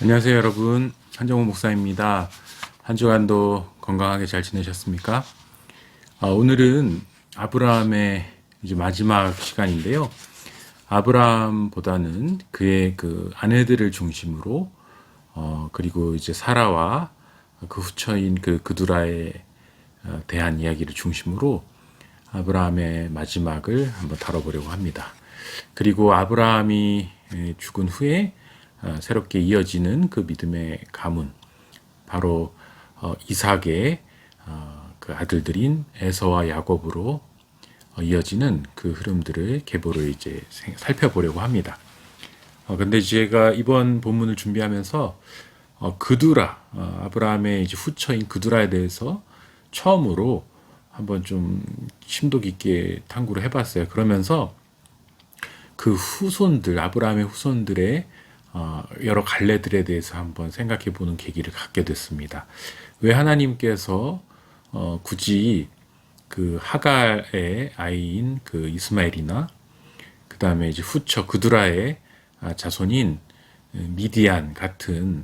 안녕하세요, 여러분. 한정호 목사입니다. 한 주간도 건강하게 잘 지내셨습니까? 오늘은 아브라함의 이제 마지막 시간인데요. 아브라함보다는 그의 그 아내들을 중심으로, 그리고 이제 사라와 그 후처인 그 그두라에 대한 이야기를 중심으로 아브라함의 마지막을 한번 다뤄보려고 합니다. 그리고 아브라함이 죽은 후에 새롭게 이어지는 그 믿음의 가문, 바로 이삭의 그 아들들인 에서와 야곱으로 이어지는 그 흐름들을 계보를 이제 살펴보려고 합니다. 근데 제가 이번 본문을 준비하면서 그두라, 아브라함의 이제 후처인 그두라에 대해서 처음으로 한번 좀 심도 깊게 탐구를 해봤어요. 그러면서 그 후손들, 아브라함의 후손들의 여러 갈래들에 대해서 한번 생각해 보는 계기를 갖게 됐습니다. 왜 하나님께서 굳이 그 하갈의 아이인 그 이스마엘이나 그 다음에 이제 후처 그두라의 자손인 미디안 같은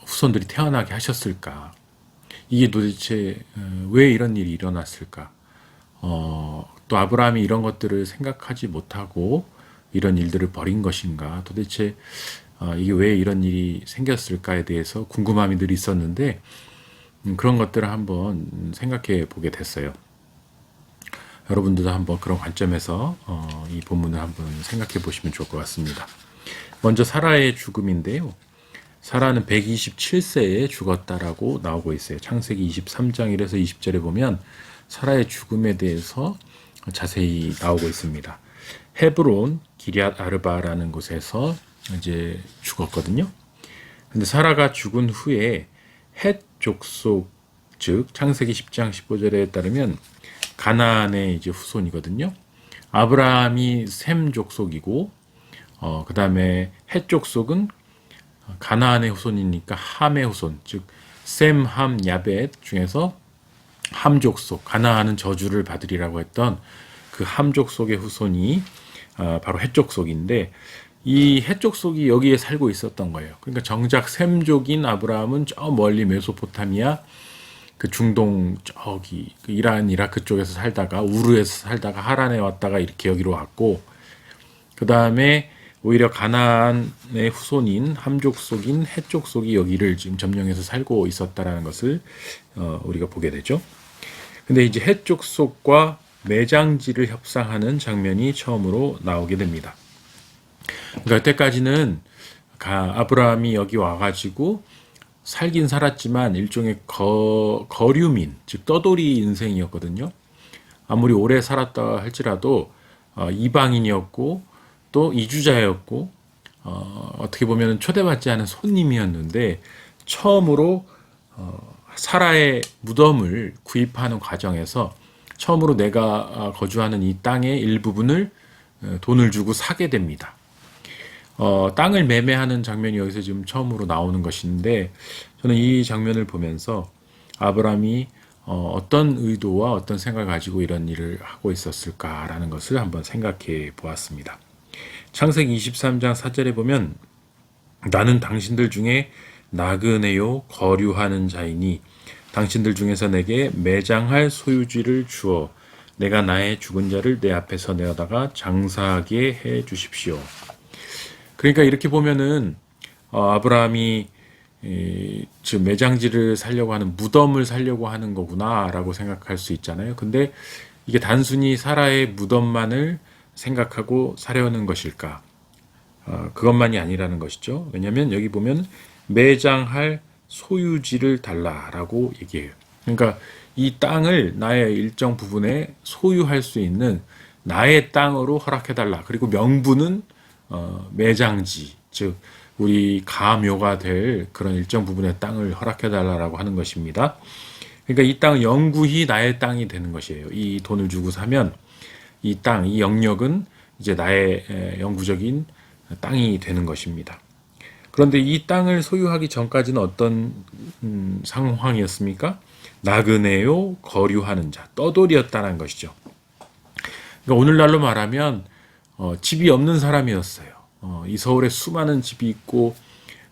후손들이 태어나게 하셨을까? 이게 도대체 왜 이런 일이 일어났을까? 또 아브라함이 이런 것들을 생각하지 못하고 이런 일들을 벌인 것인가? 도대체 이게 왜 이런 일이 생겼을까에 대해서 궁금함이 늘 있었는데 그런 것들을 한번 생각해 보게 됐어요. 여러분들도 한번 그런 관점에서 이 본문을 한번 생각해 보시면 좋을 것 같습니다. 먼저 사라의 죽음인데요. 사라는 127세에 죽었다라고 나오고 있어요. 창세기 23장 1에서 20절에 보면 사라의 죽음에 대해서 자세히 나오고 있습니다. 헤브론 기럇 아르바라는 곳에서 이제 죽었거든요. 근데 사라가 죽은 후에 헷 족속, 즉 창세기 10장 15절에 따르면 가나안의 이제 후손이거든요. 아브라함이 셈 족속이고, 그 다음에 헷 족속은 가나안의 후손이니까 함의 후손, 즉 셈, 함, 야벳 중에서 함 족속, 가나안은 저주를 받으리라고 했던 그 함 족속의 후손이 바로 헷 족속인데, 이 헷 족속이 여기에 살고 있었던 거예요. 그러니까 정작 셈족인 아브라함은 저 멀리 메소포타미아, 그 중동 저기 그 이란 이라크 쪽에서 살다가 우르에서 살다가 하란에 왔다가 이렇게 여기로 왔고, 그 다음에 오히려 가나안의 후손인 함 족속인 헷 족속이 여기를 지금 점령해서 살고 있었다라는 것을 우리가 보게 되죠. 근데 이제 헷 족속과 매장지를 협상하는 장면이 처음으로 나오게 됩니다. 그러니까 그때까지는 아브라함이 여기 와가지고 살긴 살았지만 일종의 거류민, 즉 떠돌이 인생이었거든요. 아무리 오래 살았다 할지라도 이방인이었고 또 이주자였고 어떻게 보면 초대받지 않은 손님이었는데 처음으로 사라의 무덤을 구입하는 과정에서 처음으로 내가 거주하는 이 땅의 일부분을 돈을 주고 사게 됩니다. 땅을 매매하는 장면이 여기서 지금 처음으로 나오는 것인데, 저는 이 장면을 보면서 아브라함이 어떤 의도와 어떤 생각을 가지고 이런 일을 하고 있었을까라는 것을 한번 생각해 보았습니다. 창세기 23장 4절에 보면 나는 당신들 중에 나그네요 거류하는 자이니 당신들 중에서 내게 매장할 소유지를 주어 내가 나의 죽은 자를 내 앞에서 내어다가 장사하게 해 주십시오. 그러니까 이렇게 보면은 아브라함이 즉 매장지를 살려고 하는 무덤을 살려고 하는 거구나라고 생각할 수 있잖아요. 근데 이게 단순히 사라의 무덤만을 생각하고 사려는 것일까? 그것만이 아니라는 것이죠. 왜냐하면 여기 보면 매장할 소유지를 달라라고 얘기해요. 그러니까 이 땅을 나의 일정 부분에 소유할 수 있는 나의 땅으로 허락해달라. 그리고 명분은 매장지, 즉 우리 가묘가 될 그런 일정 부분의 땅을 허락해달라고 하는 것입니다. 그러니까 이 땅은 영구히 나의 땅이 되는 것이에요. 이 돈을 주고 사면 이 땅, 이 영역은 이제 나의 영구적인 땅이 되는 것입니다. 그런데 이 땅을 소유하기 전까지는 어떤 상황이었습니까? 나그네요 거류하는 자, 떠돌이였다는 것이죠. 그러니까 오늘날로 말하면 집이 없는 사람이었어요. 이 서울에 수많은 집이 있고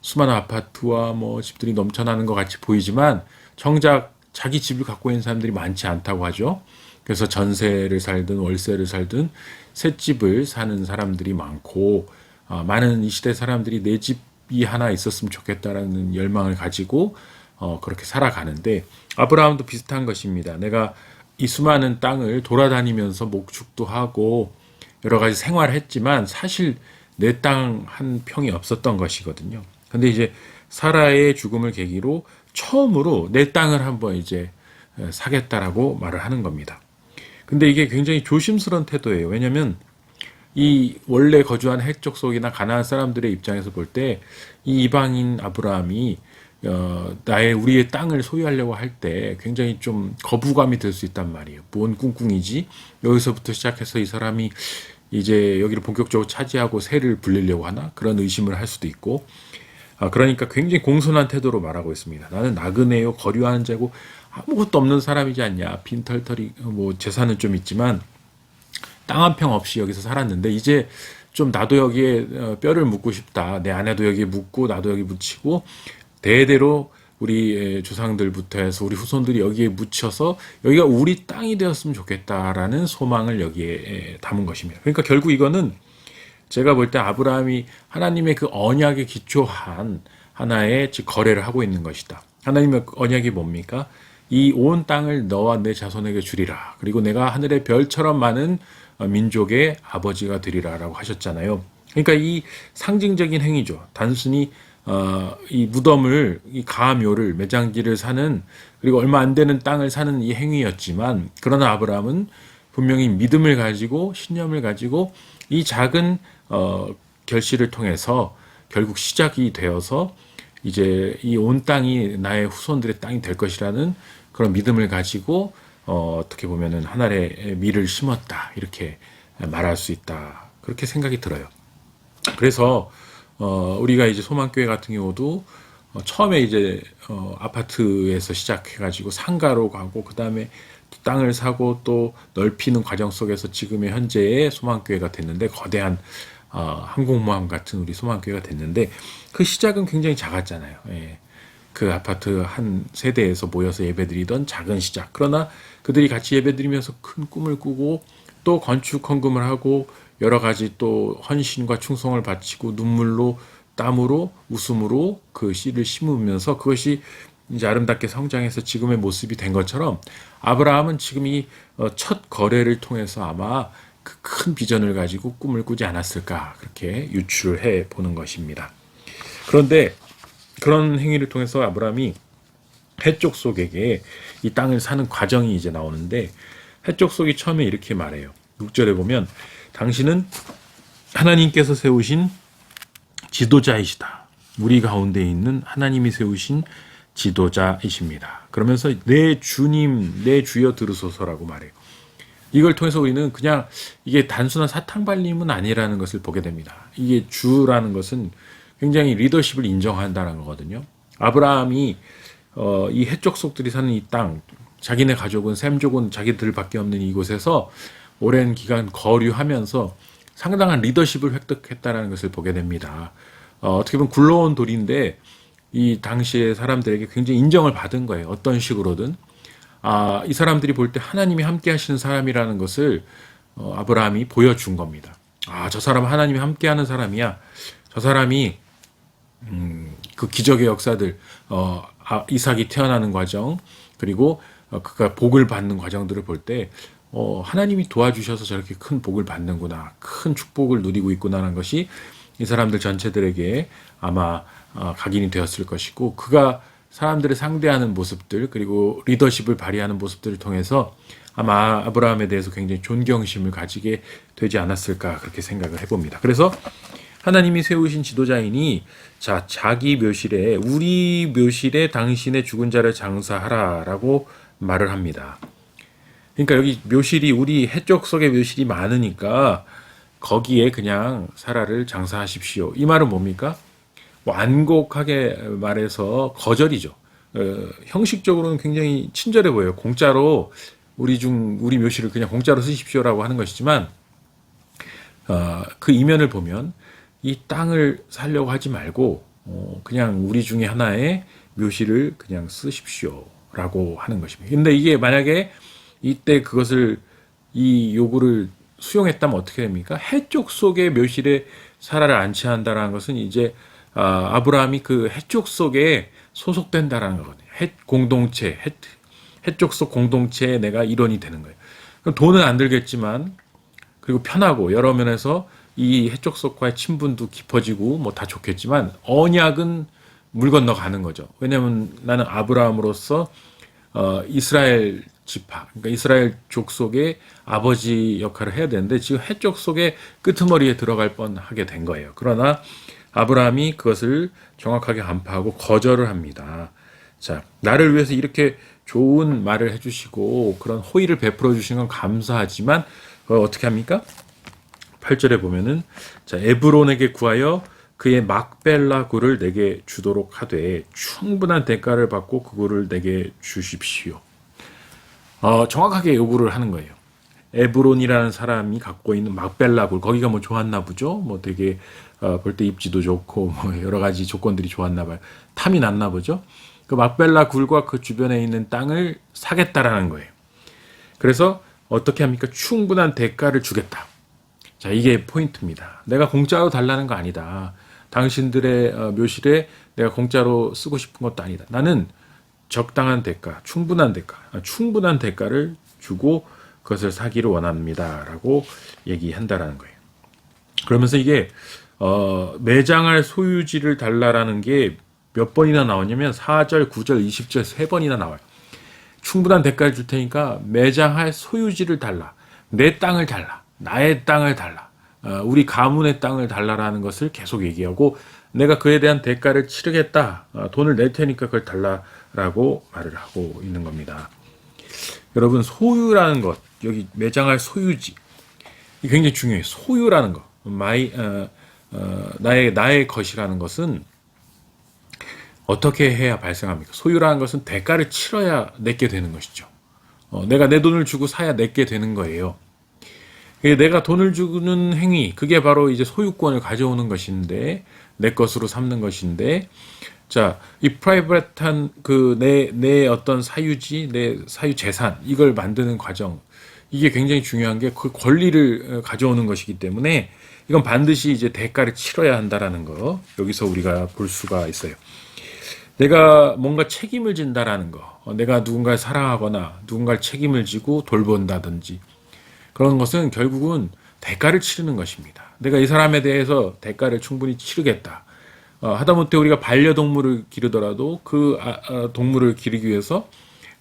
수많은 아파트와 뭐 집들이 넘쳐나는 것 같이 보이지만 정작 자기 집을 갖고 있는 사람들이 많지 않다고 하죠. 그래서 전세를 살든 월세를 살든 새 집을 사는 사람들이 많고, 많은 이 시대 사람들이 내 집이 하나 있었으면 좋겠다라는 열망을 가지고 그렇게 살아가는데, 아브라함도 비슷한 것입니다. 내가 이 수많은 땅을 돌아다니면서 목축도 하고 여러 가지 생활을 했지만 사실 내 땅 한 평이 없었던 것이거든요. 근데 이제 사라의 죽음을 계기로 처음으로 내 땅을 한번 이제 사겠다라고 말을 하는 겁니다. 근데 이게 굉장히 조심스러운 태도예요. 왜냐하면 이 원래 거주한 헷족속이나 가나안 사람들의 입장에서 볼 때 이 이방인 아브라함이 나의 우리의 땅을 소유하려고 할 때 굉장히 좀 거부감이 들 수 있단 말이에요. 뭔 꿍꿍이지? 여기서부터 시작해서 이 사람이 이제 여기를 본격적으로 차지하고 세를 불리려고 하나? 그런 의심을 할 수도 있고, 그러니까 굉장히 공손한 태도로 말하고 있습니다. 나는 나그네요, 거류하는 자고 아무것도 없는 사람이지 않냐. 빈털터리 뭐 재산은 좀 있지만 땅 한 평 없이 여기서 살았는데 이제 좀 나도 여기에 뼈를 묻고 싶다. 내 아내도 여기에 묻고 나도 여기 묻히고 대대로 우리 조상들부터 해서 우리 후손들이 여기에 묻혀서 여기가 우리 땅이 되었으면 좋겠다라는 소망을 여기에 담은 것입니다. 그러니까 결국 이거는 제가 볼 때 아브라함이 하나님의 그 언약에 기초한 하나의 즉 거래를 하고 있는 것이다. 하나님의 언약이 뭡니까? 이 온 땅을 너와 내 자손에게 주리라. 그리고 내가 하늘의 별처럼 많은 민족의 아버지가 되리라라고 하셨잖아요. 그러니까 이 상징적인 행위죠. 단순히 이 무덤을, 이 가묘를, 매장지를 사는, 그리고 얼마 안 되는 땅을 사는 이 행위였지만, 그러나 아브라함은 분명히 믿음을 가지고 신념을 가지고 이 작은 결실을 통해서 결국 시작이 되어서 이제 이 온 땅이 나의 후손들의 땅이 될 것이라는 그런 믿음을 가지고 어떻게 보면은 하늘의 밀을 심었다, 이렇게 말할 수 있다, 그렇게 생각이 들어요. 그래서 우리가 이제 소망교회 같은 경우도 처음에 이제 아파트에서 시작해가지고 상가로 가고 그 다음에 땅을 사고 또 넓히는 과정 속에서 지금의 현재의 소망교회가 됐는데, 거대한 항공모함 같은 우리 소망교회가 됐는데, 그 시작은 굉장히 작았잖아요. 예. 그 아파트 한 세대에서 모여서 예배드리던 작은 시작. 그러나 그들이 같이 예배드리면서 큰 꿈을 꾸고 또 건축 헌금을 하고 여러 가지 또 헌신과 충성을 바치고 눈물로 땀으로 웃음으로 그 씨를 심으면서 그것이 이제 아름답게 성장해서 지금의 모습이 된 것처럼, 아브라함은 지금 이 첫 거래를 통해서 아마 그 큰 비전을 가지고 꿈을 꾸지 않았을까, 그렇게 유추를 해 보는 것입니다. 그런데 그런 행위를 통해서 아브라함이 헷족속에게 이 땅을 사는 과정이 이제 나오는데, 헷족속이 처음에 이렇게 말해요. 6절에 보면 당신은 하나님께서 세우신 지도자이시다. 우리 가운데 있는 하나님이 세우신 지도자이십니다. 그러면서 내 주님, 내 주여 들으소서라고 말해요. 이걸 통해서 우리는 그냥 이게 단순한 사탕발림은 아니라는 것을 보게 됩니다. 이게 주라는 것은 굉장히 리더십을 인정한다는 거거든요. 아브라함이 이 헷족속들이 사는 이 땅, 자기네 가족은 셈족은 자기들밖에 없는 이곳에서 오랜 기간 거류하면서 상당한 리더십을 획득했다는 것을 보게 됩니다. 어떻게 보면 굴러온 돌인데 이 당시의 사람들에게 굉장히 인정을 받은 거예요. 어떤 식으로든. 이 사람들이 볼 때 하나님이 함께 하시는 사람이라는 것을 아브라함이 보여준 겁니다. 저 사람은 하나님이 함께 하는 사람이야. 저 사람이 그 기적의 역사들, 이삭이 태어나는 과정, 그리고 그가 복을 받는 과정들을 볼 때 하나님이 도와주셔서 저렇게 큰 복을 받는구나, 큰 축복을 누리고 있구나라는 것이 이 사람들 전체들에게 아마 각인이 되었을 것이고, 그가 사람들을 상대하는 모습들, 그리고 리더십을 발휘하는 모습들을 통해서 아마 아브라함에 대해서 굉장히 존경심을 가지게 되지 않았을까, 그렇게 생각을 해봅니다. 그래서 하나님이 세우신 지도자이니 자기 묘실에, 우리 묘실에 당신의 죽은 자를 장사하라라고 말을 합니다. 그러니까 여기 묘실이, 우리 헷족속의 묘실이 많으니까 거기에 그냥 사라를 장사하십시오. 이 말은 뭡니까? 완곡하게 말해서 거절이죠. 형식적으로는 굉장히 친절해 보여요. 공짜로 우리 묘실을 그냥 공짜로 쓰십시오라고 하는 것이지만, 그 이면을 보면 이 땅을 살려고 하지 말고 그냥 우리 중에 하나의 묘시를 그냥 쓰십시오라고 하는 것입니다. 근데 이게 만약에 이때 그것을 이 요구를 수용했다면 어떻게 됩니까? 해쪽 속의 묘실에 사라를 안치한다라는 것은 이제 아브라함이 그 해쪽 속에 소속된다라는 거거든요. 해쪽 속 공동체에 내가 일원이 되는 거예요. 그럼 돈은 안 들겠지만 그리고 편하고 여러 면에서 이 해쪽 속과의 친분도 깊어지고 뭐 다 좋겠지만 언약은 물 건너 가는 거죠. 왜냐하면 나는 아브라함으로서 이스라엘 지파, 그러니까 이스라엘 족속의 아버지 역할을 해야 되는데 지금 해쪽 속의 끄트머리에 들어갈 뻔하게 된 거예요. 그러나 아브라함이 그것을 정확하게 간파하고 거절을 합니다. 자, 나를 위해서 이렇게 좋은 말을 해주시고 그런 호의를 베풀어 주신 건 감사하지만 그걸 어떻게 합니까? 8절에 보면은 자, 에브론에게 구하여 그의 막벨라 굴을 내게 주도록 하되 충분한 대가를 받고 그 굴을 내게 주십시오. 정확하게 요구를 하는 거예요. 에브론이라는 사람이 갖고 있는 막벨라 굴, 거기가 뭐 좋았나 보죠. 뭐 되게 볼 때 입지도 좋고 뭐 여러 가지 조건들이 좋았나 봐요. 탐이 났나 보죠. 그 막벨라 굴과 그 주변에 있는 땅을 사겠다라는 거예요. 그래서 어떻게 합니까? 충분한 대가를 주겠다. 자, 이게 포인트입니다. 내가 공짜로 달라는 거 아니다. 당신들의 묘실에 내가 공짜로 쓰고 싶은 것도 아니다. 나는 적당한 대가, 충분한 대가를 주고 그것을 사기를 원합니다. 라고 얘기한다라는 거예요. 그러면서 이게 매장할 소유지를 달라라는 게 몇 번이나 나오냐면 4절, 9절, 20절 3번이나 나와요. 충분한 대가를 줄 테니까 매장할 소유지를 달라. 내 땅을 달라. 나의 땅을 달라. 우리 가문의 땅을 달라라는 것을 계속 얘기하고 내가 그에 대한 대가를 치르겠다. 돈을 낼 테니까 그걸 달라라고 말을 하고 있는 겁니다. 여러분, 소유라는 것, 여기 매장할 소유지, 이게 굉장히 중요해요. 소유라는 것, 나의 것이라는 것은 어떻게 해야 발생합니까? 소유라는 것은 대가를 치러야 내게 되는 것이죠. 내가 내 돈을 주고 사야 내게 되는 거예요. 내가 돈을 주는 행위, 그게 바로 이제 소유권을 가져오는 것인데, 내 것으로 삼는 것인데, 자, 이 프라이빗한 내 어떤 사유지, 내 사유 재산, 이걸 만드는 과정, 이게 굉장히 중요한 게 그 권리를 가져오는 것이기 때문에 이건 반드시 이제 대가를 치러야 한다라는 거, 여기서 우리가 볼 수가 있어요. 내가 뭔가 책임을 진다라는 거, 내가 누군가를 사랑하거나 누군가를 책임을 지고 돌본다든지 그런 것은 결국은 대가를 치르는 것입니다. 내가 이 사람에 대해서 대가를 충분히 치르겠다. 하다못해 우리가 반려동물을 기르더라도 그 동물을 기르기 위해서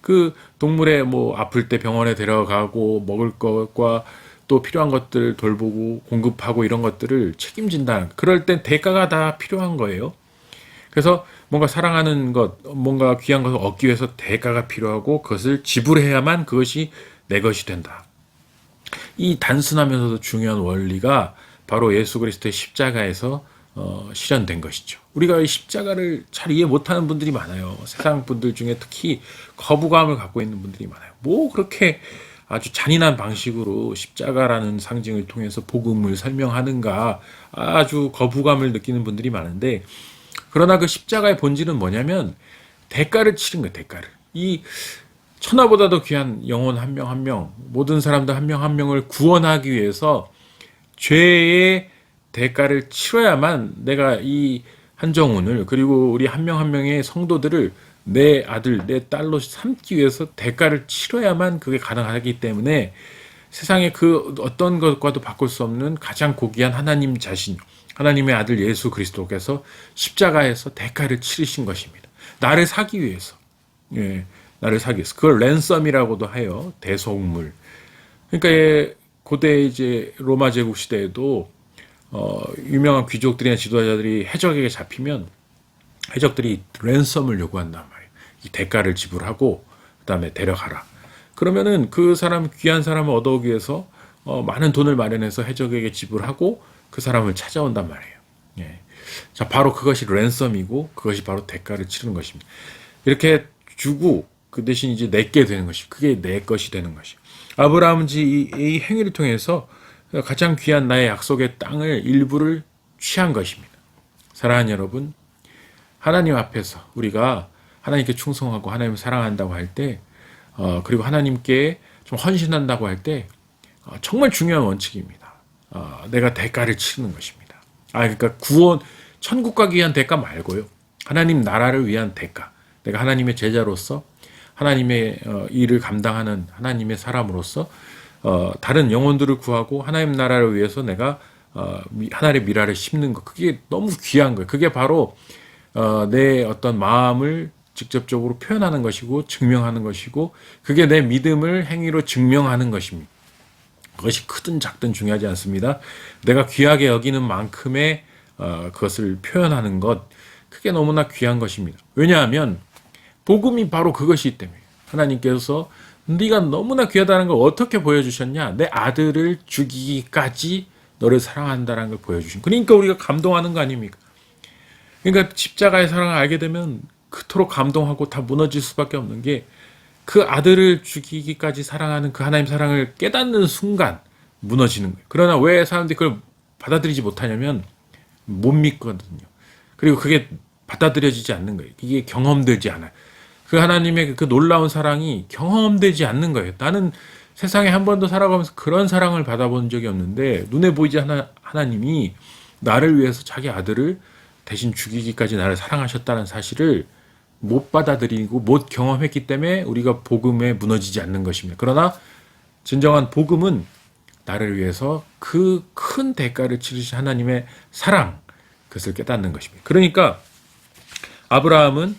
그 동물의 뭐 아플 때 병원에 데려가고 먹을 것과 또 필요한 것들을 돌보고 공급하고 이런 것들을 책임진다. 그럴 땐 대가가 다 필요한 거예요. 그래서 뭔가 사랑하는 것, 뭔가 귀한 것을 얻기 위해서 대가가 필요하고 그것을 지불해야만 그것이 내 것이 된다. 이 단순하면서도 중요한 원리가 바로 예수 그리스도의 십자가에서 실현된 것이죠. 우리가 이 십자가를 잘 이해 못하는 분들이 많아요. 세상 분들 중에 특히 거부감을 갖고 있는 분들이 많아요. 뭐 그렇게 아주 잔인한 방식으로 십자가라는 상징을 통해서 복음을 설명하는가, 아주 거부감을 느끼는 분들이 많은데, 그러나 그 십자가의 본질은 뭐냐면 대가를 치른 거예요. 대가를. 이 천하보다도 귀한 영혼 한 명 한 명, 모든 사람들 한 명 한 명을 구원하기 위해서 죄의 대가를 치러야만 내가 이 한정훈을, 그리고 우리 한 명 한 명의 성도들을 내 아들, 내 딸로 삼기 위해서 대가를 치러야만 그게 가능하기 때문에 세상에 그 어떤 것과도 바꿀 수 없는 가장 고귀한 하나님 자신, 하나님의 아들 예수 그리스도께서 십자가에서 대가를 치르신 것입니다. 나를 사기 위해서. 예, 나를 사기 위해서. 그걸 랜섬이라고도 해요. 대속물. 그러니까 고대 이제 로마 제국 시대에도 유명한 귀족들이나 지도자들이 해적에게 잡히면 해적들이 랜섬을 요구한단 말이에요. 이 대가를 지불하고 그다음에 데려가라. 그러면은 그 사람, 귀한 사람을 얻어오기 위해서 많은 돈을 마련해서 해적에게 지불하고 그 사람을 찾아온단 말이에요. 예. 자, 바로 그것이 랜섬이고 그것이 바로 대가를 치르는 것입니다. 이렇게 주고 그 대신 이제 내게 되는 것이, 그게 내 것이 되는 것이. 아브라함은 이 행위를 통해서 가장 귀한 나의 약속의 땅을 일부를 취한 것입니다. 사랑하는 여러분, 하나님 앞에서 우리가 하나님께 충성하고 하나님을 사랑한다고 할 때, 그리고 하나님께 좀 헌신한다고 할 때, 정말 중요한 원칙입니다. 내가 대가를 치르는 것입니다. 그러니까 구원, 천국 가기 위한 대가 말고요. 하나님 나라를 위한 대가. 내가 하나님의 제자로서 하나님의 일을 감당하는 하나님의 사람으로서 다른 영혼들을 구하고 하나님 나라를 위해서 내가 하나님의 미라를 심는 것. 그게 너무 귀한 거예요. 그게 바로 내 어떤 마음을 직접적으로 표현하는 것이고 증명하는 것이고 그게 내 믿음을 행위로 증명하는 것입니다. 그것이 크든 작든 중요하지 않습니다. 내가 귀하게 여기는 만큼의 그것을 표현하는 것, 그게 너무나 귀한 것입니다. 왜냐하면 복음이 바로 그것이기 때문에 하나님께서 네가 너무나 귀하다는 걸 어떻게 보여주셨냐? 내 아들을 죽이기까지 너를 사랑한다는 걸 보여주신. 그러니까 우리가 감동하는 거 아닙니까? 그러니까 십자가의 사랑을 알게 되면 그토록 감동하고 다 무너질 수밖에 없는 게 그 아들을 죽이기까지 사랑하는 그 하나님 사랑을 깨닫는 순간 무너지는 거예요. 그러나 왜 사람들이 그걸 받아들이지 못하냐면 못 믿거든요. 그리고 그게 받아들여지지 않는 거예요. 이게 경험되지 않아요. 그 하나님의 그 놀라운 사랑이 경험되지 않는 거예요. 나는 세상에 한 번도 살아가면서 그런 사랑을 받아본 적이 없는데 눈에 보이지 하나님이 나를 위해서 자기 아들을 대신 죽이기까지 나를 사랑하셨다는 사실을 못 받아들이고 못 경험했기 때문에 우리가 복음에 무너지지 않는 것입니다. 그러나 진정한 복음은 나를 위해서 그 큰 대가를 치르신 하나님의 사랑, 그것을 깨닫는 것입니다. 그러니까 아브라함은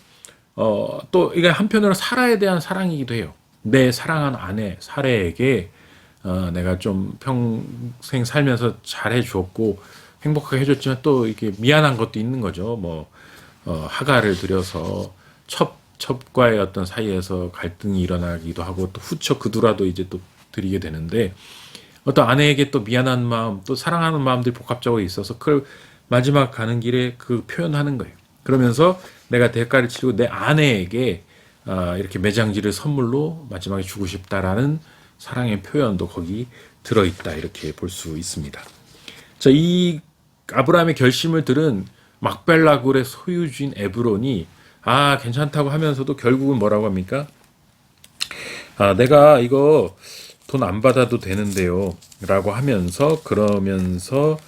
또 이게 한편으로 사라에 대한 사랑이기도 해요. 내 사랑하는 아내 사라에게 내가 좀 평생 살면서 잘해 주었고 행복하게 해줬지만 또 이렇게 미안한 것도 있는 거죠. 하가를 들여서 첩과의 어떤 사이에서 갈등이 일어나기도 하고 또 후처 그두라도 이제 또 드리게 되는데 어떤 아내에게 또 미안한 마음 또 사랑하는 마음들이 복합적으로 있어서 그걸 마지막 가는 길에 그 표현하는 거예요. 그러면서 내가 대가를 치르고 내 아내에게 이렇게 매장지를 선물로 마지막에 주고 싶다라는 사랑의 표현도 거기 들어있다 이렇게 볼 수 있습니다. 자, 이 아브라함의 결심을 들은 막벨라굴의 소유주인 에브론이 괜찮다고 하면서도 결국은 뭐라고 합니까? 내가 이거 돈 안 받아도 되는데요. 라고 하면서, 그러면서,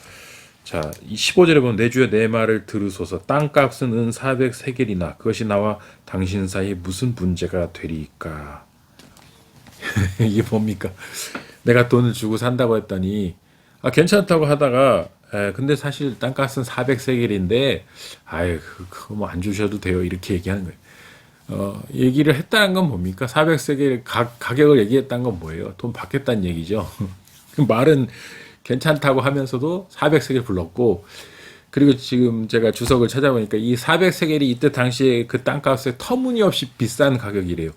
자, 15절에 보면 내 주여 내 말을 들으소서. 땅값은 은 400세겔이나 그것이 나와 당신 사이에 무슨 문제가 되리까? 이게 뭡니까? 내가 돈을 주고 산다고 했더니, 괜찮다고 하다가, 근데 사실 땅값은 400세겔인데, 그거 뭐 안 주셔도 돼요. 이렇게 얘기하는 거예요. 얘기를 했다는 건 뭡니까? 400세겔 가격을 얘기했다는 건 뭐예요? 돈 받겠다는 얘기죠. 그 말은 괜찮다고 하면서도 400세겔 불렀고, 그리고 지금 제가 주석을 찾아보니까 이 400세겔이 이때 당시에 그 땅값에 터무니없이 비싼 가격이래요.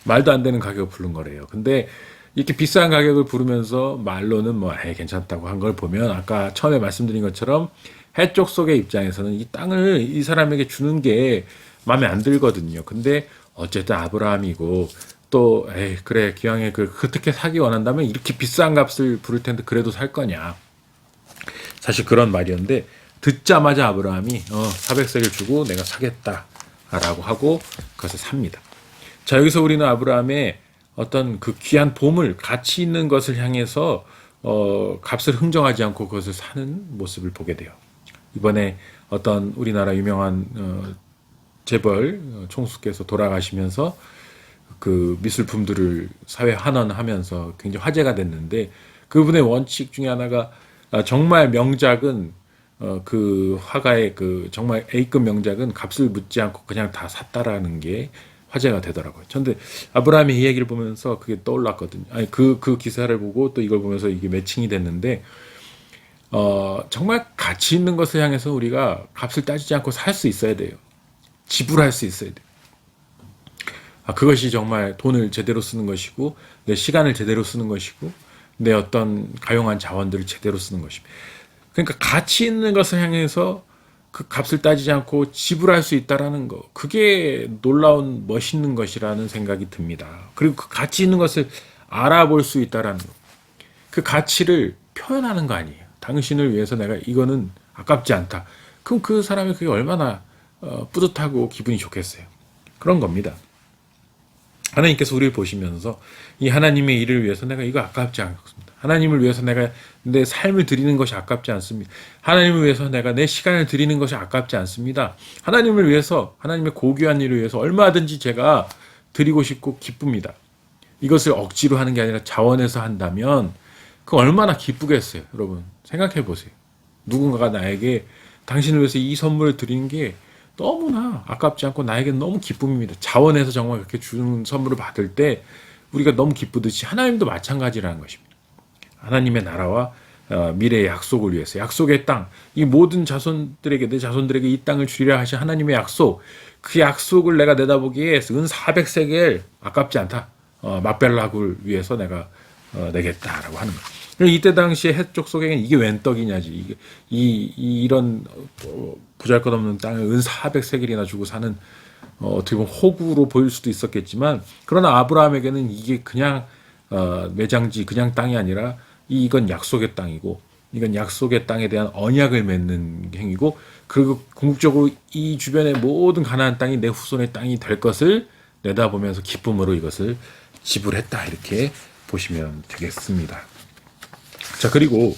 말도 안 되는 가격을 부른 거래요. 근데 이렇게 비싼 가격을 부르면서 말로는 괜찮다고 한 걸 보면 아까 처음에 말씀드린 것처럼 해쪽 속의 입장에서는 이 땅을 이 사람에게 주는 게 마음에 안 들거든요. 근데 어쨌든 아브라함이고 또 그래 기왕에 어떻게 사기 원한다면 이렇게 비싼 값을 부를 텐데 그래도 살 거냐. 사실 그런 말이었는데 듣자마자 아브라함이 400세겔 주고 내가 사겠다라고 하고 그것을 삽니다. 자, 여기서 우리는 아브라함의 어떤 그 귀한 보물, 가치 있는 것을 향해서 값을 흥정하지 않고 그것을 사는 모습을 보게 돼요. 이번에 어떤 우리나라 유명한 재벌 총수께서 돌아가시면서 그 미술품들을 사회 환원하면서 굉장히 화제가 됐는데 그분의 원칙 중에 하나가 정말 명작은 그 화가의 그 정말 A급 명작은 값을 묻지 않고 그냥 다 샀다라는 게 화제가 되더라고요. 그런데 아브라함의 이야기를 보면서 그게 떠올랐거든요. 그 기사를 보고 또 이걸 보면서 이게 매칭이 됐는데 정말 가치 있는 것을 향해서 우리가 값을 따지지 않고 살 수 있어야 돼요. 지불할 수 있어야 돼요. 그것이 정말 돈을 제대로 쓰는 것이고 내 시간을 제대로 쓰는 것이고 내 어떤 가용한 자원들을 제대로 쓰는 것입니다. 그러니까 가치 있는 것을 향해서 그 값을 따지지 않고 지불할 수 있다라는 거, 그게 놀라운 멋있는 것이라는 생각이 듭니다. 그리고 그 가치 있는 것을 알아볼 수 있다라는 거, 그 가치를 표현하는 거 아니에요. 당신을 위해서 내가 이거는 아깝지 않다. 그럼 그 사람이 그게 얼마나 뿌듯하고 기분이 좋겠어요. 그런 겁니다. 하나님께서 우리를 보시면서 이 하나님의 일을 위해서 내가 이거 아깝지 않습니다. 하나님을 위해서 내가 내 삶을 드리는 것이 아깝지 않습니다. 하나님을 위해서 내가 내 시간을 드리는 것이 아깝지 않습니다. 하나님을 위해서, 하나님의 고귀한 일을 위해서 얼마든지 제가 드리고 싶고 기쁩니다. 이것을 억지로 하는 게 아니라 자원해서 한다면 그 얼마나 기쁘겠어요. 여러분 생각해 보세요. 누군가가 나에게 당신을 위해서 이 선물을 드리는 게 너무나 아깝지 않고 나에게는 너무 기쁨입니다. 자원해서 정말 그렇게 주는 선물을 받을 때 우리가 너무 기쁘듯이 하나님도 마찬가지라는 것입니다. 하나님의 나라와 미래의 약속을 위해서, 약속의 땅, 이 모든 자손들에게, 내 자손들에게 이 땅을 주리라 하신 하나님의 약속, 그 약속을 내가 내다보기에 은 400세겔 아깝지 않다. 맛벨락을 위해서 내가 내겠다라고 하는 거예요. 이때 당시에 해쪽 속에는 이게 웬 떡이냐지. 이런 보잘것없는 땅을 은 400세겔이나 주고 사는 어떻게 보면 호구로 보일 수도 있었겠지만, 그러나 아브라함에게는 이게 그냥 매장지, 그냥 땅이 아니라 이건 약속의 땅이고, 이건 약속의 땅에 대한 언약을 맺는 행위고, 그리고 궁극적으로 이 주변의 모든 가나안 땅이 내 후손의 땅이 될 것을 내다보면서 기쁨으로 이것을 지불했다, 이렇게 보시면 되겠습니다. 자, 그리고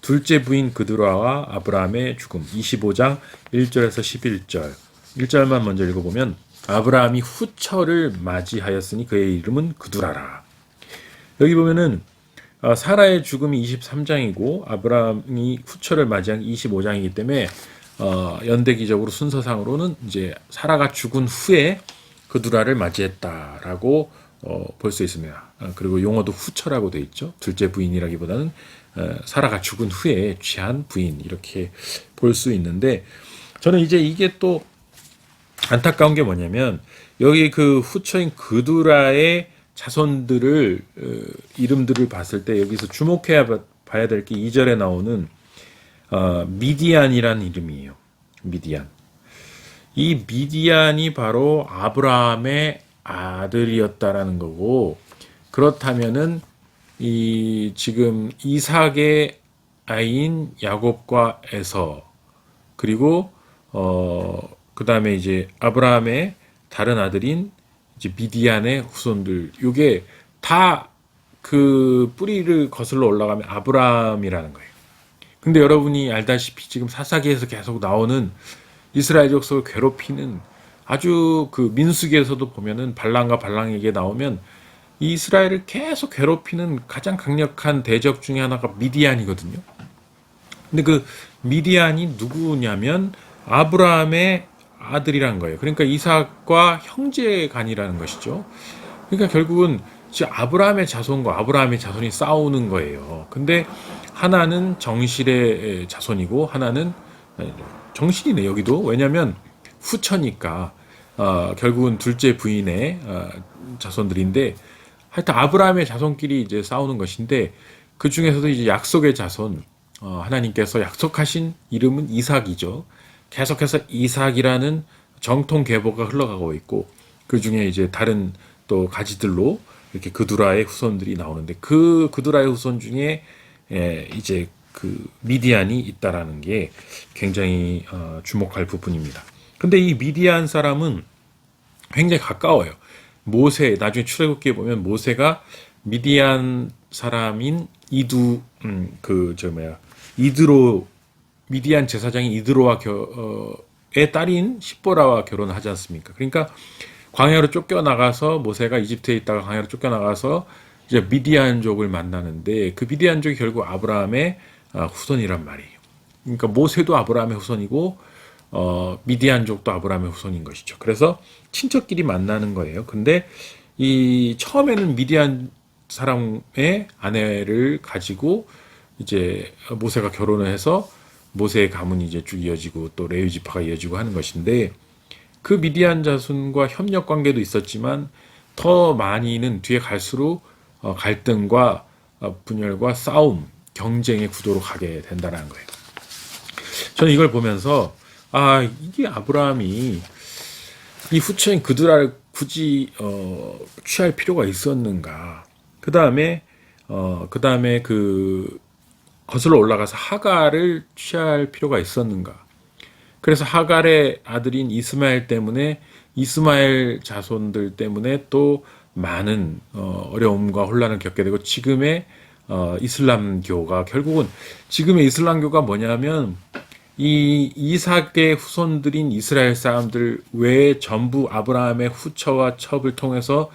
둘째 부인 그드라와 아브라함의 죽음, 25장 1절에서 11절. 1절만 먼저 읽어보면, 아브라함이 후처를 맞이하였으니 그의 이름은 그두라라. 여기 보면은 사라의 죽음이 23장이고 아브라함이 후처를 맞이한 25장이기 때문에 연대기적으로 순서상으로는 이제 사라가 죽은 후에 그두라를 맞이했다라고 볼 수 있습니다. 그리고 용어도 후처라고 되어 있죠. 둘째 부인이라기보다는 사라가 죽은 후에 취한 부인, 이렇게 볼 수 있는데, 저는 이제 이게 또 안타까운 게 뭐냐면, 여기 그 후처인 그두라의 자손들을 이름들을 봤을 때 여기서 주목해야 봐야 될 게 2절에 나오는 미디안이라는 이름이에요. 미디안. 이 미디안이 바로 아브라함의 아들이었다라는 거고, 그렇다면은 이 지금 이삭의 아이인 야곱과 에서, 그리고 그 다음에 이제 아브라함의 다른 아들인 이제 미디안의 후손들, 요게 다 그 뿌리를 거슬러 올라가면 아브라함이라는 거예요. 근데 여러분이 알다시피 지금 사사기에서 계속 나오는 이스라엘 족속을 괴롭히는, 아주 그 민수기에서도 보면은 발람과 발랑에게 나오면 이스라엘을 계속 괴롭히는 가장 강력한 대적 중에 하나가 미디안이거든요. 근데 그 미디안이 누구냐면 아브라함의 아들이란 거예요. 그러니까 이삭과 형제간이라는 것이죠. 그러니까 결국은 아브라함의 자손과 아브라함의 자손이 싸우는 거예요. 근데 하나는 정실의 자손이고 하나는 정실이네, 여기도. 왜냐하면 후처니까 결국은 둘째 부인의 자손들인데, 하여튼 아브라함의 자손끼리 이제 싸우는 것인데, 그 중에서도 이제 약속의 자손, 하나님께서 약속하신 이름은 이삭이죠. 계속해서 이삭이라는 정통 계보가 흘러가고 있고, 그 중에 이제 다른 또 가지들로 이렇게 그두라의 후손들이 나오는데, 그 그두라의 후손 중에 이제 그 미디안이 있다라는 게 굉장히 주목할 부분입니다. 근데 이 미디안 사람은 굉장히 가까워요. 모세, 나중에 출애굽기에 보면 모세가 미디안 사람인 이드로, 미디안 제사장인 이드로와 의 딸인 십보라와 결혼을 하지 않습니까? 그러니까 광야로 쫓겨나가서, 모세가 이집트에 있다가 광야로 쫓겨나가서 이제 미디안족을 만나는데, 그 미디안족이 결국 아브라함의 후손이란 말이에요. 그러니까 모세도 아브라함의 후손이고 미디안족도 아브라함의 후손인 것이죠. 그래서 친척끼리 만나는 거예요. 근데 이 처음에는 미디안 사람의 아내를 가지고 이제 모세가 결혼을 해서 모세의 가문이 이제 쭉 이어지고 또 레위 지파가 이어지고 하는 것인데, 그 미디안 자손과 협력 관계도 있었지만 더 많이는 뒤에 갈수록 갈등과 분열과 싸움, 경쟁의 구도로 가게 된다는 거예요. 저는 이걸 보면서 이게 아브라함이 이 후처인 그드라를 굳이 취할 필요가 있었는가? 그 다음에 그 거슬러 올라가서 하갈을 취할 필요가 있었는가? 그래서 하갈의 아들인 이스마엘 때문에 이스마엘 자손들 때문에 또 많은 어려움과 혼란을 겪게 되고 지금의 이슬람교가 결국은 지금의 이슬람교가 뭐냐면 이 이삭의 후손들인 이스라엘 사람들 외에 전부 아브라함의 후처와 첩을 통해서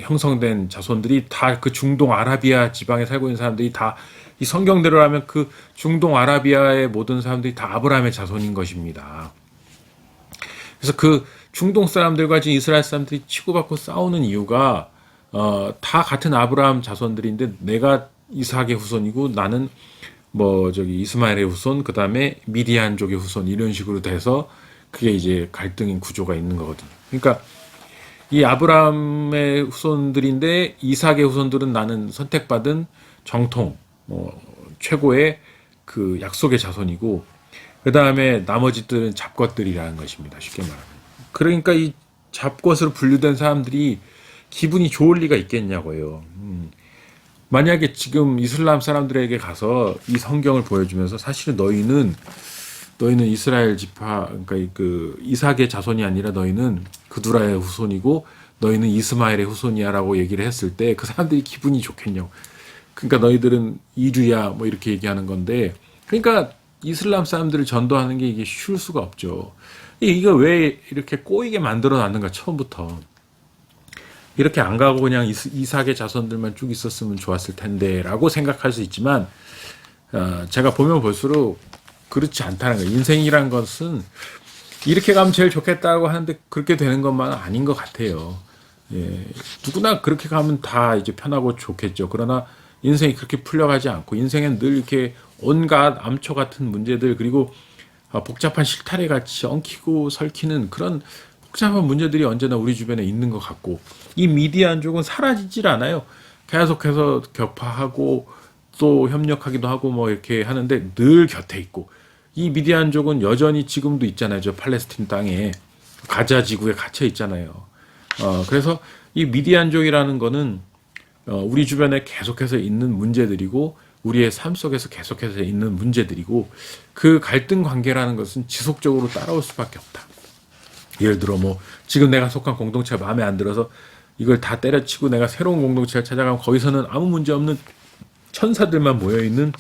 형성된 자손들이 다 그 중동 아라비아 지방에 살고 있는 사람들이 다 이 성경대로라면 그 중동 아라비아의 모든 사람들이 다 아브라함의 자손인 것입니다. 그래서 그 중동 사람들과 지금 이스라엘 사람들이 치고받고 싸우는 이유가 다 같은 아브라함 자손들인데 내가 이삭의 후손이고 나는 뭐 저기 이스마엘의 후손 그다음에 미디안족의 후손 이런 식으로 돼서 그게 이제 갈등인 구조가 있는 거거든요. 그러니까 이 아브라함의 후손들인데 이삭의 후손들은 나는 선택받은 정통 최고의 그 약속의 자손이고 그 다음에 나머지들은 잡것들이라는 것입니다. 쉽게 말하면. 그러니까 이 잡것으로 분류된 사람들이 기분이 좋을 리가 있겠냐고요. 만약에 지금 이슬람 사람들에게 가서 이 성경을 보여주면서 사실은 너희는 이스라엘 지파 그러니까 그 이삭의 자손이 아니라 너희는 그두라의 후손이고 너희는 이스마엘의 후손이야라고 얘기를 했을 때 그 사람들이 기분이 좋겠냐고. 그러니까 너희들은 이주야 뭐 이렇게 얘기하는 건데 그러니까 이슬람 사람들을 전도하는 게 이게 쉬울 수가 없죠. 이거 왜 이렇게 꼬이게 만들어 놨는가 처음부터. 이렇게 안 가고 그냥 이삭의 자손들만 쭉 있었으면 좋았을 텐데 라고 생각할 수 있지만 제가 보면 볼수록 그렇지 않다는 거예요. 인생이란 것은 이렇게 가면 제일 좋겠다고 하는데 그렇게 되는 것만 아닌 것 같아요. 예, 누구나 그렇게 가면 다 이제 편하고 좋겠죠. 그러나 인생이 그렇게 풀려가지 않고 인생엔 늘 이렇게 온갖 암초 같은 문제들 그리고 복잡한 실타래 같이 엉키고 설키는 그런 복잡한 문제들이 언제나 우리 주변에 있는 것 같고 이 미디안족은 사라지질 않아요. 계속해서 격파하고 또 협력하기도 하고 뭐 이렇게 하는데 늘 곁에 있고 이 미디안족은 여전히 지금도 있잖아요. 저 팔레스틴 땅에 가자 지구에 갇혀 있잖아요. 그래서 이 미디안족이라는 거는 우리 주변에 계속해서 있는 문제들이고 우리의 삶 속에서 계속해서 있는 문제들이고 그 갈등 관계라는 것은 지속적으로 따라올 수밖에 없다. 예를 들어 뭐 지금 내가 속한 공동체가 마음에 안 들어서 이걸 다 때려치고 내가 새로운 공동체를 찾아가면 거기서는 아무 문제 없는 천사들만 모여있는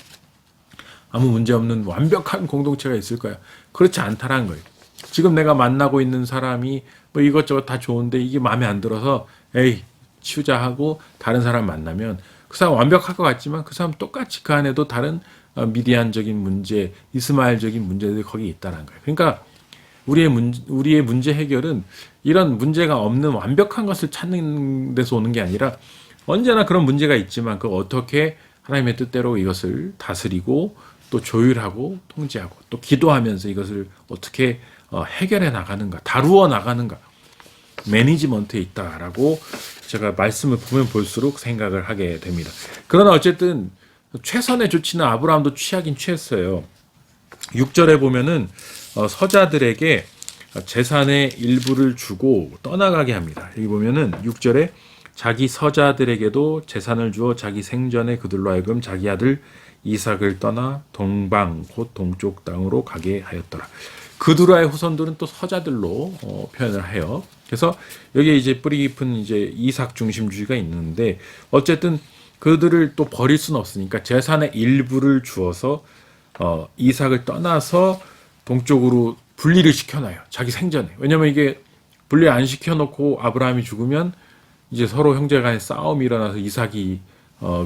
아무 문제 없는 완벽한 공동체가 있을 거야. 그렇지 않다라는 거예요. 지금 내가 만나고 있는 사람이 뭐 이것저것 다 좋은데 이게 마음에 안 들어서 에이 치우자 하고 다른 사람 만나면 그 사람 완벽할 것 같지만 그 사람 똑같이 그 안에도 다른 미디안적인 문제, 이스마엘적인 문제들이 거기 있다는 거예요. 그러니까 우리의 문제 해결은 이런 문제가 없는 완벽한 것을 찾는 데서 오는 게 아니라 언제나 그런 문제가 있지만 그걸 어떻게 하나님의 뜻대로 이것을 다스리고 또 조율하고 통제하고 또 기도하면서 이것을 어떻게 해결해 나가는가, 다루어 나가는가, 매니지먼트에 있다라고 제가 말씀을 보면 볼수록 생각을 하게 됩니다. 그러나 어쨌든 최선의 조치는 아브라함도 취하긴 취했어요. 6절에 보면은 서자들에게 재산의 일부를 주고 떠나가게 합니다. 여기 보면은 6절에 자기 서자들에게도 재산을 주어 자기 생전에 그들로 하여금 자기 아들 이삭을 떠나 동방 곧 동쪽 땅으로 가게 하였더라. 그두라의 후손들은 또 서자들로 표현을 해요. 그래서 여기에 이제 뿌리 깊은 이제 이삭 중심주의가 있는데 어쨌든 그들을 또 버릴 수는 없으니까 재산의 일부를 주어서 이삭을 떠나서 동쪽으로 분리를 시켜놔요. 자기 생전에. 왜냐면 이게 분리 안 시켜놓고 아브라함이 죽으면 이제 서로 형제간의 싸움이 일어나서 이삭이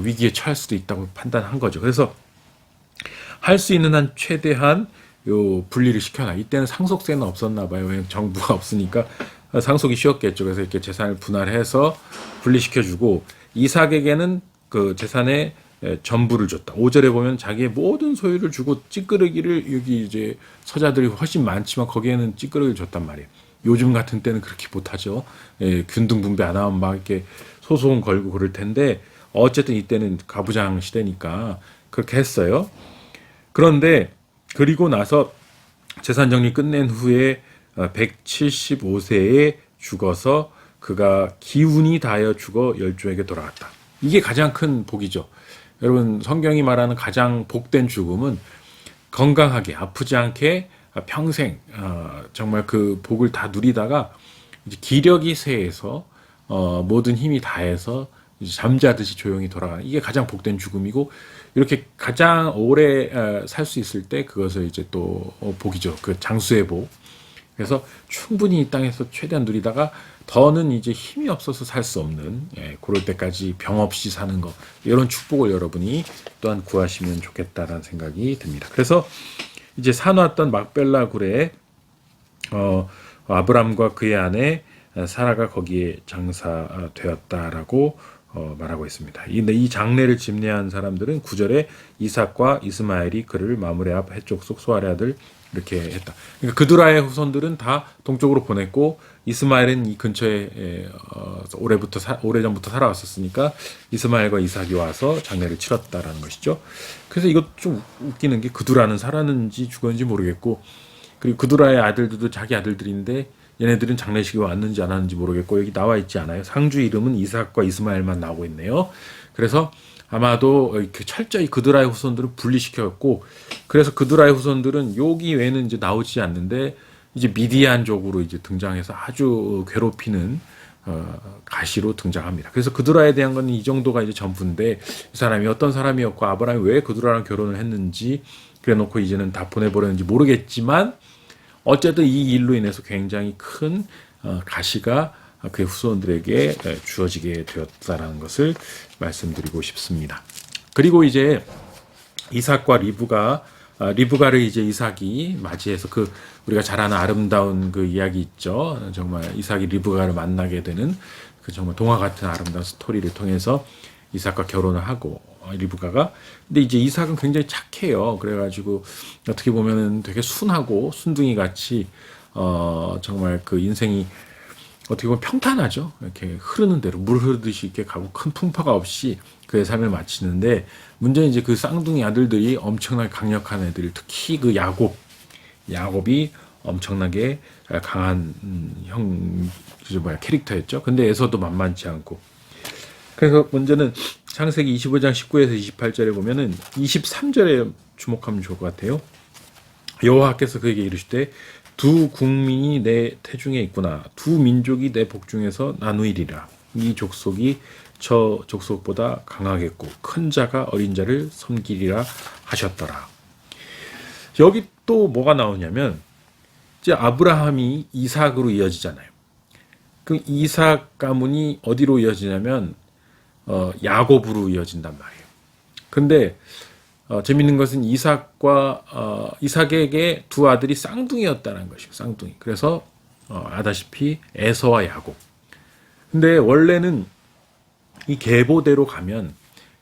위기에 처할 수도 있다고 판단한 거죠. 그래서 할 수 있는 한 최대한 요 분리를 시켜놔. 이때는 상속세는 없었나 봐요. 왜냐면 정부가 없으니까 상속이 쉬웠겠죠. 그래서 이렇게 재산을 분할해서 분리시켜주고 이삭에게는 그 재산의 전부를 줬다. 5절에 보면 자기의 모든 소유를 주고 찌끄러기를 여기 이제 서자들이 훨씬 많지만 거기에는 찌끄러기를 줬단 말이에요. 요즘 같은 때는 그렇게 못하죠. 균등 분배 안 하면 막 이렇게 소송 걸고 그럴 텐데 어쨌든 이때는 가부장 시대니까 그렇게 했어요. 그런데 그리고 나서 재산 정리 끝낸 후에 175세에 죽어서 그가 기운이 다하여 죽어 열조에게 돌아갔다. 이게 가장 큰 복이죠. 여러분 성경이 말하는 가장 복된 죽음은 건강하게 아프지 않게 평생 정말 그 복을 다 누리다가 이제 기력이 쇠해서 모든 힘이 다해서 이제 잠자듯이 조용히 돌아가는 이게 가장 복된 죽음이고 이렇게 가장 오래 살 수 있을 때 그것을 이제 또 복이죠. 그 장수의 복. 그래서 충분히 이 땅에서 최대한 누리다가 더는 이제 힘이 없어서 살 수 없는 그럴 때까지 병 없이 사는 거 이런 축복을 여러분이 또한 구하시면 좋겠다라는 생각이 듭니다. 그래서 이제 사놓았던 막벨라 굴에 아브람과 그의 아내 사라가 거기에 장사되었다라고 말하고 있습니다. 이 장례를 집례한 사람들은 9절에 이삭과 이스마엘이 그를 마므레 앞 해쪽 속 소아의 아들 이렇게 했다. 그러니까 그두라의 후손들은 다 동쪽으로 보냈고 이스마엘은 이 근처에 오래전부터 살아왔었으니까 이스마엘과 이삭이 와서 장례를 치렀다라는 것이죠. 그래서 이것 좀 웃기는 게 그두라는 살았는지 죽었는지 모르겠고 그리고 그두라의 아들들도 자기 아들들인데 얘네들은 장례식에 왔는지 안 왔는지 모르겠고 여기 나와 있지 않아요. 상주 이름은 이삭과 이스마엘만 나오고 있네요. 그래서 아마도 철저히 그드라의 후손들을 분리시켰고 그래서 그드라의 후손들은 여기 외에는 이제 나오지 않는데 이제 미디안족으로 이제 등장해서 아주 괴롭히는 가시로 등장합니다. 그래서 그드라에 대한 건 이 정도가 이제 전부인데 이 사람이 어떤 사람이었고 아브라함이 왜 그드라랑 결혼을 했는지 그래놓고 이제는 다 보내버렸는지 모르겠지만 어쨌든 이 일로 인해서 굉장히 큰 가시가 그의 후손들에게 주어지게 되었다라는 것을 말씀드리고 싶습니다. 그리고 이제 이삭과 리브가를 이제 이삭이 맞이해서 그 우리가 잘 아는 아름다운 그 이야기 있죠. 정말 이삭이 리브가를 만나게 되는 그 정말 동화 같은 아름다운 스토리를 통해서 이삭과 결혼을 하고 리브가가 근데 이제 이삭은 굉장히 착해요. 그래가지고 어떻게 보면은 되게 순하고 순둥이 같이 정말 그 인생이 어떻게 보면 평탄하죠. 이렇게 흐르는 대로 물 흐르듯이 이렇게 가고 큰 풍파가 없이 그의 삶을 마치는데 문제는 이제 그 쌍둥이 아들들이 엄청나게 강력한 애들, 특히 그 야곱이 엄청나게 강한 캐릭터였죠. 근데 에서도 만만치 않고. 그래서 문제는 창세기 25장 19에서 28절에 보면은 23절에 주목하면 좋을 것 같아요. 여호와께서 그에게 이르시되 두 국민이 내 태중에 있구나. 두 민족이 내 복중에서 나누이리라. 이 족속이 저 족속보다 강하겠고 큰 자가 어린 자를 섬기리라 하셨더라. 여기 또 뭐가 나오냐면 이제 아브라함이 이삭으로 이어지잖아요. 그 이삭 가문이 어디로 이어지냐면 야곱으로 이어진단 말이에요. 근데 재밌는 것은 이삭에게 두 아들이 쌍둥이였다는 것이에요. 쌍둥이. 그래서 아다시피 에서와 야곱. 근데 원래는 이 계보대로 가면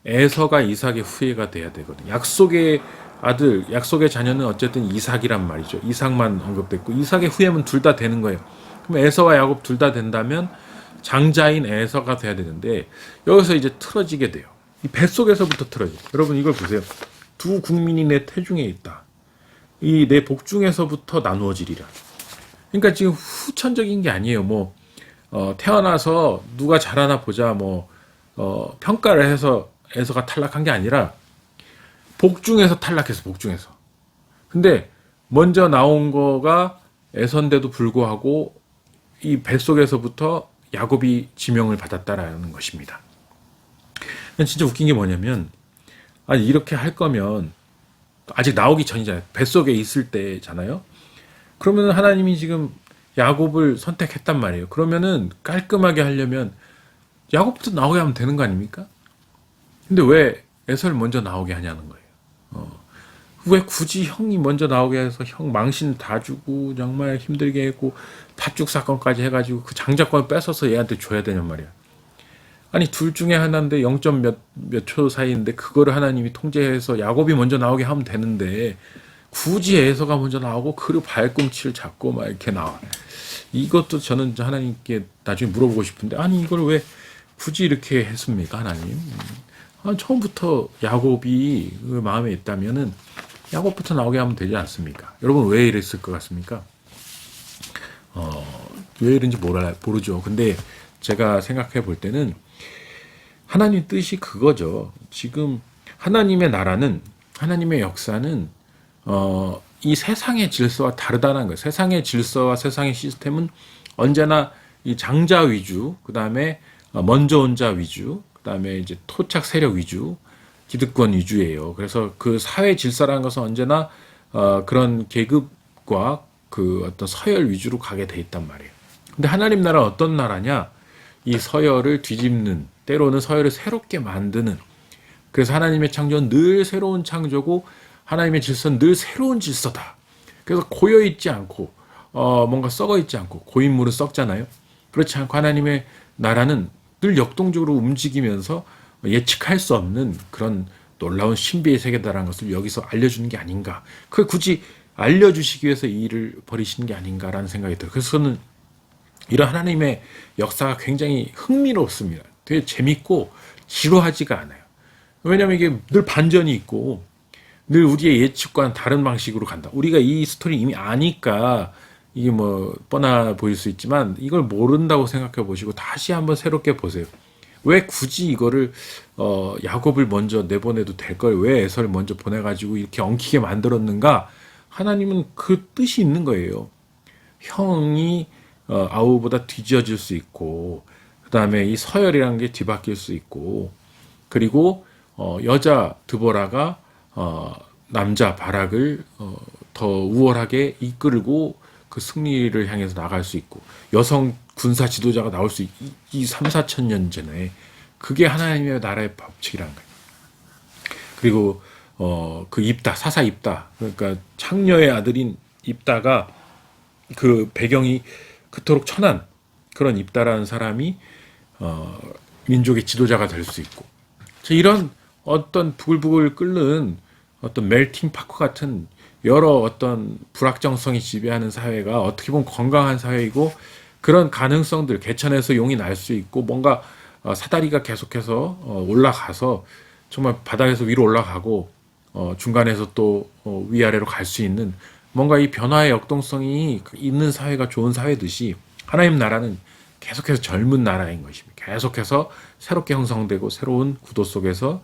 에서가 이삭의 후예가 돼야 되거든요. 약속의 아들, 약속의 자녀는 어쨌든 이삭이란 말이죠. 이삭만 언급됐고 이삭의 후예는 둘 다 되는 거예요. 그럼 에서와 야곱 둘 다 된다면 장자인 에서가 돼야 되는데 여기서 이제 틀어지게 돼요. 이 뱃속에서부터 틀어져요. 여러분 이걸 보세요. 두 국민이 내 태중에 있다. 이 내 복중에서부터 나누어지리라. 그러니까 지금 후천적인 게 아니에요. 뭐 태어나서 누가 잘하나 보자 평가를 해서 에서가 탈락한 게 아니라 복중에서 탈락해서 복중에서. 근데 먼저 나온 거가 에서인데도 불구하고 이 뱃속에서부터 야곱이 지명을 받았다라는 것입니다. 진짜 웃긴 게 뭐냐면 아니 이렇게 할 거면 아직 나오기 전이잖아요. 뱃속에 있을 때잖아요. 그러면 하나님이 지금 야곱을 선택했단 말이에요. 그러면은 깔끔하게 하려면 야곱부터 나오게 하면 되는 거 아닙니까? 근데 왜 에서를 먼저 나오게 하냐는 거예요. 왜 굳이 형이 먼저 나오게 해서 형 망신 다 주고 정말 힘들게 했고 팥죽 사건까지 해가지고 그 장자권을 뺏어서 얘한테 줘야 되냔 말이야. 아니 둘 중에 하나인데 0. 몇 초 사이인데 그거를 하나님이 통제해서 야곱이 먼저 나오게 하면 되는데 굳이 에서가 먼저 나오고 그리고 발꿈치를 잡고 막 이렇게 나와. 이것도 저는 하나님께 나중에 물어보고 싶은데 아니 이걸 왜 굳이 이렇게 했습니까 하나님? 처음부터 야곱이 그 마음에 있다면은 야곱부터 나오게 하면 되지 않습니까? 여러분 왜 이랬을 것 같습니까? 왜 이런지 모르죠. 근데 제가 생각해 볼 때는 하나님 뜻이 그거죠. 지금 하나님의 나라는 하나님의 역사는 이 세상의 질서와 다르다는 거예요. 세상의 질서와 세상의 시스템은 언제나 이 장자 위주, 그 다음에 먼저 온 자 위주, 그 다음에 이제 토착 세력 위주, 기득권 위주예요. 그래서 그 사회 질서라는 것은 언제나 그런 계급과 그 어떤 서열 위주로 가게 돼 있단 말이에요. 근데 하나님 나라는 어떤 나라냐? 이 서열을 뒤집는, 때로는 서열을 새롭게 만드는. 그래서 하나님의 창조는 늘 새로운 창조고 하나님의 질서는 늘 새로운 질서다. 그래서 고여 있지 않고 뭔가 썩어 있지 않고, 고인물은 썩잖아요. 그렇지 않고 하나님의 나라는 늘 역동적으로 움직이면서 예측할 수 없는 그런 놀라운 신비의 세계다라는 것을 여기서 알려주는 게 아닌가. 그걸 굳이 알려주시기 위해서 이 일을 벌이시는 게 아닌가라는 생각이 들어요. 그래서 저는 이런 하나님의 역사가 굉장히 흥미롭습니다. 되게 재밌고 지루하지가 않아요. 왜냐하면 이게 늘 반전이 있고 늘 우리의 예측과는 다른 방식으로 간다. 우리가 이 스토리 이미 아니까 이게 뭐 뻔하 보일 수 있지만 이걸 모른다고 생각해 보시고 다시 한번 새롭게 보세요. 왜 굳이 이거를 야곱을 먼저 내보내도 될 걸 왜 에서를 먼저 보내가지고 이렇게 엉키게 만들었는가? 하나님은 그 뜻이 있는 거예요. 형이 아우보다 뒤져질 수 있고, 그 다음에 이 서열이라는 게 뒤바뀔 수 있고, 그리고 여자 드보라가 남자 바락을 더 우월하게 이끌고 그 승리를 향해서 나갈 수 있고, 여성 군사 지도자가 나올 수 있고, 이 3, 4천 년 전에 그게 하나님의 나라의 법칙이라는 거예요. 그리고 그 입다, 사사 입다, 그러니까 창녀의 아들인 입다가 그 배경이 그토록 천한 그런 입다라는 사람이 민족의 지도자가 될 수 있고, 이런 어떤 부글부글 끓는 어떤 멜팅 파크 같은 여러 어떤 불확정성이 지배하는 사회가 어떻게 보면 건강한 사회이고, 그런 가능성들, 개천에서 용이 날 수 있고, 뭔가 사다리가 계속해서 올라가서 정말 바닥에서 위로 올라가고 중간에서 또 위아래로 갈 수 있는 뭔가 이 변화의 역동성이 있는 사회가 좋은 사회듯이, 하나님 나라는 계속해서 젊은 나라인 것입니다. 계속해서 새롭게 형성되고 새로운 구도 속에서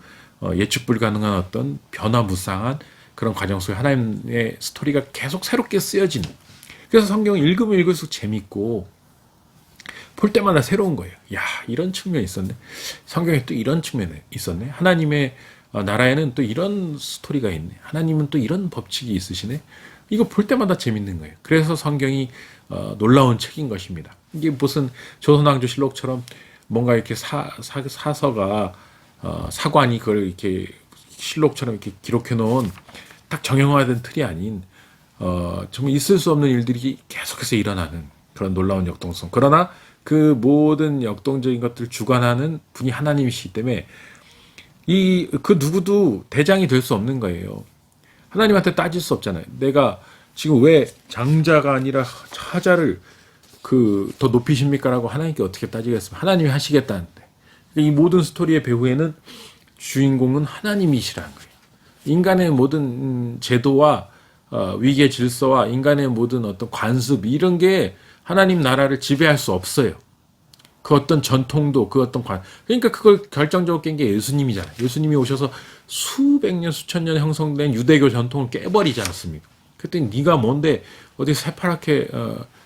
예측 불가능한 어떤 변화무쌍한 그런 과정 속에 하나님의 스토리가 계속 새롭게 쓰여지는. 그래서 성경을 읽으면 읽을수록 재밌고 볼 때마다 새로운 거예요. 야, 이런 측면이 있었네. 성경에 또 이런 측면이 있었네. 하나님의 나라에는 또 이런 스토리가 있네. 하나님은 또 이런 법칙이 있으시네. 이거 볼 때마다 재밌는 거예요. 그래서 성경이 놀라운 책인 것입니다. 이게 무슨 조선왕조실록처럼 뭔가 이렇게 사서가 사관이 그걸 이렇게 실록처럼 이렇게 기록해 놓은 딱 정형화된 틀이 아닌 정말 있을 수 없는 일들이 계속해서 일어나는 그런 놀라운 역동성. 그러나 그 모든 역동적인 것들을 주관하는 분이 하나님이시기 때문에 그 누구도 대장이 될 수 없는 거예요. 하나님한테 따질 수 없잖아요. 내가 지금 왜 장자가 아니라 하자를 더 높이십니까라고 하나님께 어떻게 따지겠습니까? 하나님이 하시겠다는데. 이 모든 스토리의 배후에는 주인공은 하나님이시라는 거예요. 인간의 모든 제도와 위계 질서와 인간의 모든 어떤 관습, 이런 게 하나님 나라를 지배할 수 없어요. 그 어떤 전통도, 그 어떤 그러니까 그걸 결정적으로 깬 게 예수님이잖아요. 예수님이 오셔서 수백 년, 수천 년 형성된 유대교 전통을 깨버리지 않았습니까? 그랬더니 네가 뭔데 어디 새파랗게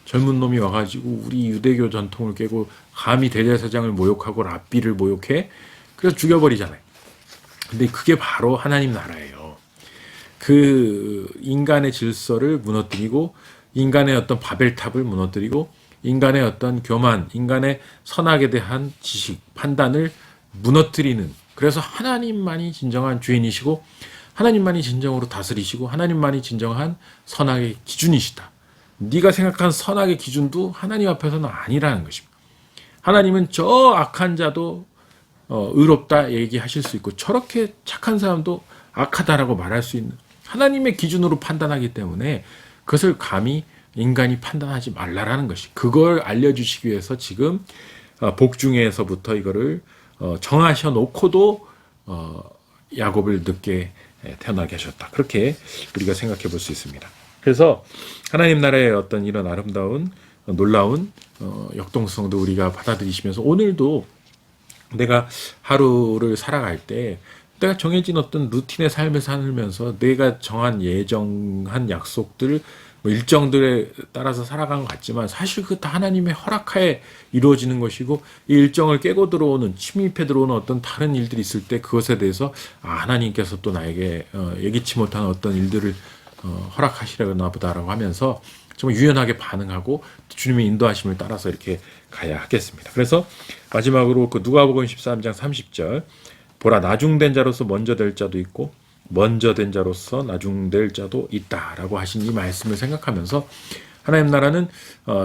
젊은 놈이 와가지고 우리 유대교 전통을 깨고 감히 대제사장을 모욕하고 랍비를 모욕해? 그래서 죽여버리잖아요. 근데 그게 바로 하나님 나라예요. 그 인간의 질서를 무너뜨리고, 인간의 어떤 바벨탑을 무너뜨리고, 인간의 어떤 교만, 인간의 선악에 대한 지식, 판단을 무너뜨리는, 그래서 하나님만이 진정한 주인이시고 하나님만이 진정으로 다스리시고 하나님만이 진정한 선악의 기준이시다. 네가 생각한 선악의 기준도 하나님 앞에서는 아니라는 것입니다. 하나님은 저 악한 자도 의롭다 얘기하실 수 있고, 저렇게 착한 사람도 악하다라고 말할 수 있는 하나님의 기준으로 판단하기 때문에 그것을 감히 인간이 판단하지 말라라는 것이, 그걸 알려주시기 위해서 지금 복중에서부터 이거를 정하셔 놓고도 야곱을 늦게 태어나게 하셨다. 그렇게 우리가 생각해 볼 수 있습니다. 그래서 하나님 나라의 어떤 이런 아름다운 놀라운 역동성도 우리가 받아들이시면서, 오늘도 내가 하루를 살아갈 때 내가 정해진 어떤 루틴의 삶을 살면서 내가 정한 예정한 약속들, 뭐 일정들에 따라서 살아간 것 같지만 사실 그 다 하나님의 허락하에 이루어지는 것이고 이 일정을 깨고 들어오는 침입해 들어오는 어떤 다른 일들이 있을 때 그것에 대해서 하나님께서 또 나에게 예기치 못한 어떤 일들을 허락하시려나 보다라고 하면서 정말 유연하게 반응하고 주님의 인도하심을 따라서 이렇게 가야 하겠습니다. 그래서 마지막으로 그 누가복음 13장 30절 보라 나중된 자로서 먼저 될 자도 있고 먼저 된 자로서 나중될 자도 있다라고 하신 이 말씀을 생각하면서 하나님 나라는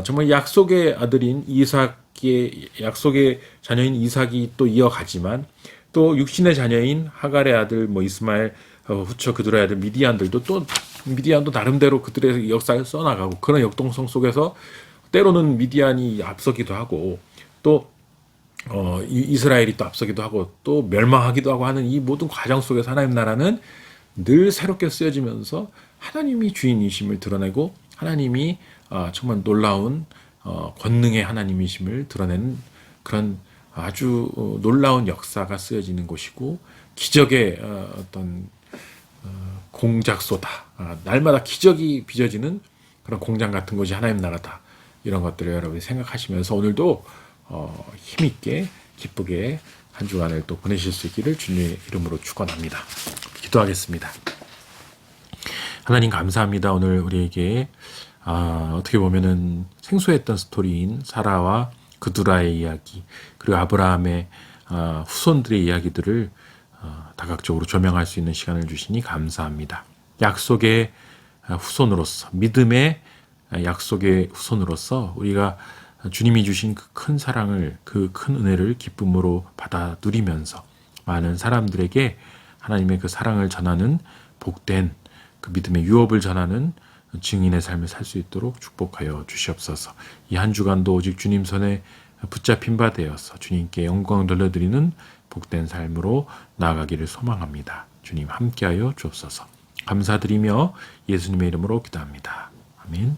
정말 약속의 아들인 이삭의 약속의 자녀인 이삭이 또 이어가지만 또 육신의 자녀인 하갈의 아들 뭐 이스마엘 후처 그들의 아들 미디안들도 또 미디안도 나름대로 그들의 역사를 써나가고 그런 역동성 속에서 때로는 미디안이 앞서기도 하고 또 이스라엘이 또 앞서기도 하고 또 멸망하기도 하고 하는 이 모든 과정 속에서 하나님 나라는 늘 새롭게 쓰여지면서 하나님이 주인이심을 드러내고 하나님이 정말 놀라운 권능의 하나님이심을 드러내는 그런 아주 놀라운 역사가 쓰여지는 곳이고 기적의 어떤 공작소다. 날마다 기적이 빚어지는 그런 공장 같은 것이 하나님 나라다. 이런 것들을 여러분이 생각하시면서 오늘도 힘있게 기쁘게 한 주간을 또 보내실 수 있기를 주님의 이름으로 축원합니다. 기도하겠습니다. 하나님 감사합니다. 오늘 우리에게 어떻게 보면은 생소했던 스토리인 사라와 그두라의 이야기 그리고 아브라함의 후손들의 이야기들을 다각적으로 조명할 수 있는 시간을 주시니 감사합니다. 약속의 후손으로서 믿음의 약속의 후손으로서 우리가 주님이 주신 그 큰 사랑을 그 큰 은혜를 기쁨으로 받아 누리면서 많은 사람들에게 하나님의 그 사랑을 전하는 복된 그 믿음의 유업을 전하는 증인의 삶을 살 수 있도록 축복하여 주시옵소서. 이 한 주간도 오직 주님 손에 붙잡힌 바 되어서 주님께 영광 돌려드리는 복된 삶으로 나아가기를 소망합니다. 주님 함께하여 주옵소서. 감사드리며 예수님의 이름으로 기도합니다. 아멘.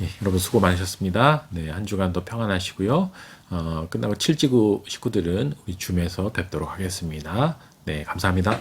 예, 여러분 수고 많으셨습니다. 네, 한 주간도 평안하시고요. 끝나고 칠지구 식구들은 우리 줌에서 뵙도록 하겠습니다. 네, 감사합니다.